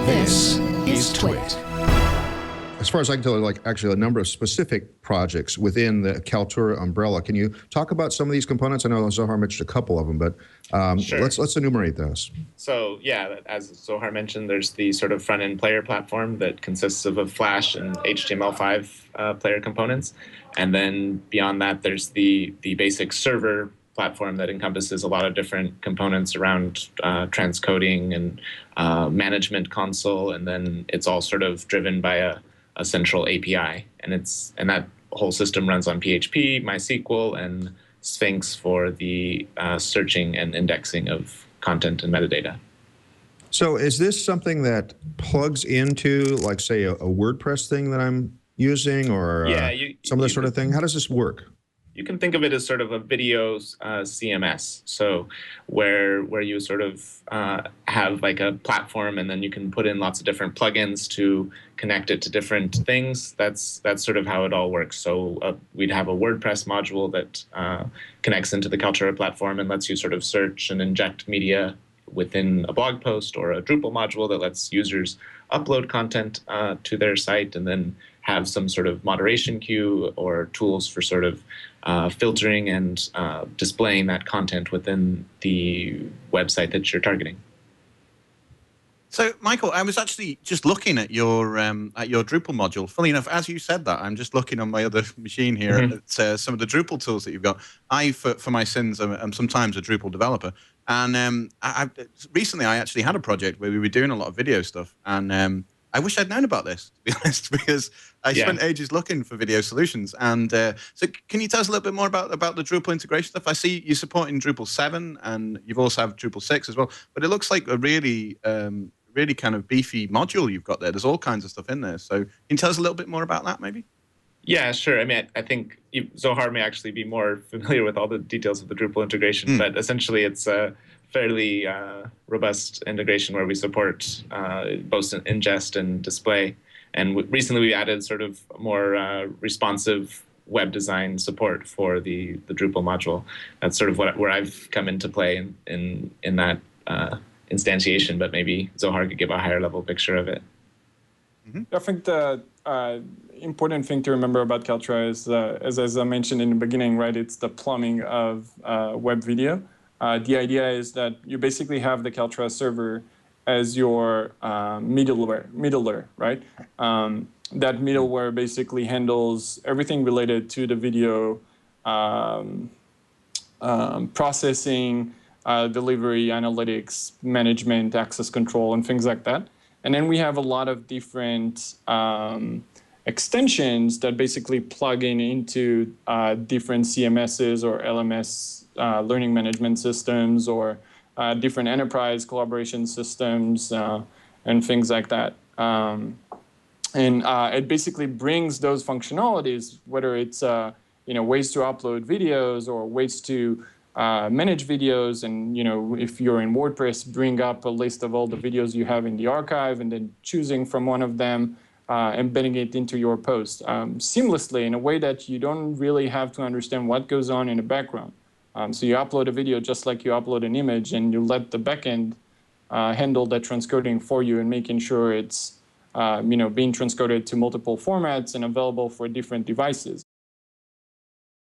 This is TWiT. As far as I can tell, like actually a number of specific projects within the Kaltura umbrella. Can you talk about some of these components? I know Zohar mentioned a couple of them, but Sure. let's enumerate those. So yeah, as Zohar mentioned, there's the sort of front-end player platform that consists of a Flash and HTML5 player components. And then beyond that, there's the basic server platform that encompasses a lot of different components around transcoding and management console. And then it's all sort of driven by a central API. And that whole system runs on PHP, MySQL, and Sphinx for the searching and indexing of content and metadata. So is this something that plugs into, like, say, a WordPress thing that I'm using, or some of this sort of thing? How does this work? You can think of it as sort of a video CMS. So where you sort of have like a platform, and then you can put in lots of different plugins to connect it to different things. That's sort of how it all works. So we'd have a WordPress module that connects into the Kaltura platform and lets you sort of search and inject media within a blog post, or a Drupal module that lets users upload content to their site, and then have some sort of moderation queue or tools for sort of filtering and displaying that content within the website that you're targeting. So, Michael, I was actually just looking at your Drupal module. Funny enough, as you said that, I'm just looking on my other machine here at some of the Drupal tools that you've got. For my sins, I'm sometimes a Drupal developer. And recently, I actually had a project where we were doing a lot of video stuff. And I wish I'd known about this, to be honest, because I spent ages looking for video solutions. And so can you tell us a little bit more about the Drupal integration stuff? I see you supporting Drupal 7, and you've also have Drupal 6 as well. But it looks like a really kind of beefy module you've got there. There's all kinds of stuff in there. So can you tell us a little bit more about that, maybe? Yeah, sure. I mean, I think Zohar may actually be more familiar with all the details of the Drupal integration, but essentially it's a fairly robust integration where we support both ingest and display. And recently we added sort of more responsive web design support for the Drupal module. That's sort of where I've come into play in that instantiation, but maybe Zohar could give a higher level picture of it. I think the important thing to remember about Kaltura is, as I mentioned in the beginning, right, it's the plumbing of web video. The idea is that you basically have the Kaltura server as your middleware, right? That middleware basically handles everything related to the video processing, delivery, analytics, management, access control, and things like that. And then we have a lot of different extensions that basically plug into different CMSs or LMS learning management systems, or different enterprise collaboration systems, and things like that. And it basically brings those functionalities, whether it's ways to upload videos or ways to manage videos, and if you're in WordPress, bring up a list of all the videos you have in the archive, and then choosing from one of them, embedding it into your post seamlessly in a way that you don't really have to understand what goes on in the background. So you upload a video just like you upload an image, and you let the backend handle that transcoding for you, and making sure it's being transcoded to multiple formats and available for different devices.